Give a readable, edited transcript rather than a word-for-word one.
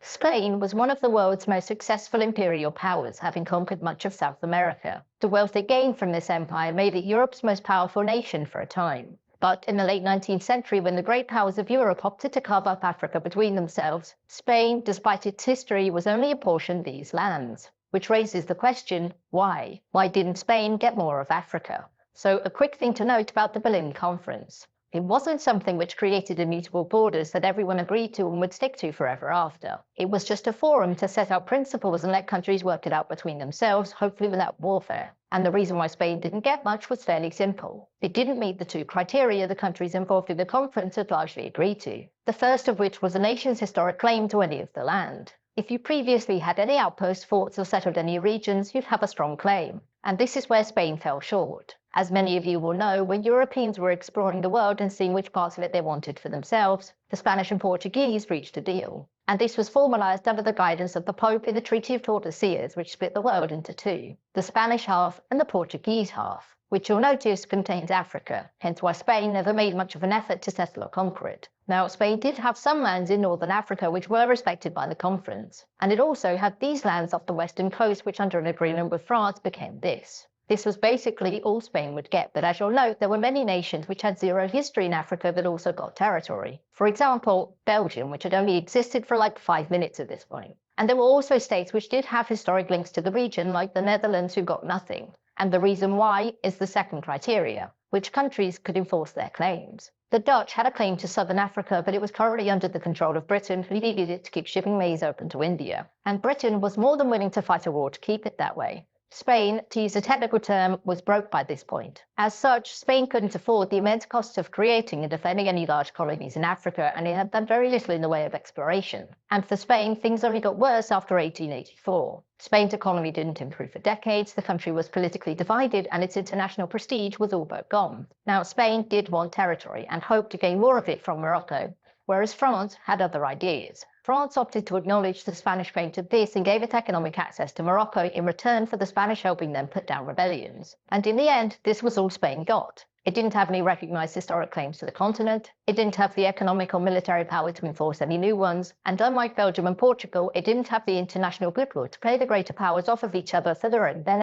Spain was one of the world's most successful imperial powers, having conquered much of South America. The wealth it gained from this empire made it Europe's most powerful nation for a time. But in the late 19th century, when the great powers of Europe opted to carve up Africa between themselves, Spain, despite its history, was only apportioned these lands. Which raises the question, why? Why didn't Spain get more of Africa? So a quick thing to note about the Berlin Conference. It wasn't something which created immutable borders that everyone agreed to and would stick to forever after. It was just a forum to set out principles and let countries work it out between themselves, hopefully without warfare. And the reason why Spain didn't get much was fairly simple. It didn't meet the two criteria the countries involved in the conference had largely agreed to. The first of which was a nation's historic claim to any of the land. If you previously had any outposts, forts, or settled any regions, you'd have a strong claim. And this is where Spain fell short. As many of you will know, when Europeans were exploring the world and seeing which parts of it they wanted for themselves, the Spanish and Portuguese reached a deal. And this was formalized under the guidance of the Pope in the Treaty of Tordesillas, which split the world into two, the Spanish half and the Portuguese half, which you'll notice contains Africa, hence why Spain never made much of an effort to settle or conquer it. Now, Spain did have some lands in northern Africa which were respected by the conference, and it also had these lands off the western coast which under an agreement with France became this. This was basically all Spain would get, but as you'll note, there were many nations which had zero history in Africa that also got territory. For example, Belgium, which had only existed for like 5 minutes at this point. And there were also states which did have historic links to the region, like the Netherlands, who got nothing. And the reason why is the second criteria, which countries could enforce their claims. The Dutch had a claim to southern Africa, but it was currently under the control of Britain, who needed it to keep shipping maize open to India. And Britain was more than willing to fight a war to keep it that way. Spain, to use a technical term, was broke by this point. As such, Spain couldn't afford the immense costs of creating and defending any large colonies in Africa, and it had done very little in the way of exploration. And for Spain, things only got worse after 1884. Spain's economy didn't improve for decades, the country was politically divided, and its international prestige was all but gone. Now, Spain did want territory and hoped to gain more of it from Morocco, whereas France had other ideas. France opted to acknowledge the Spanish claim to this and gave it economic access to Morocco in return for the Spanish helping them put down rebellions. And in the end, this was all Spain got. It didn't have any recognized historic claims to the continent, it didn't have the economic or military power to enforce any new ones, and unlike Belgium and Portugal, it didn't have the international goodwill to play the greater powers off of each other for their own benefit.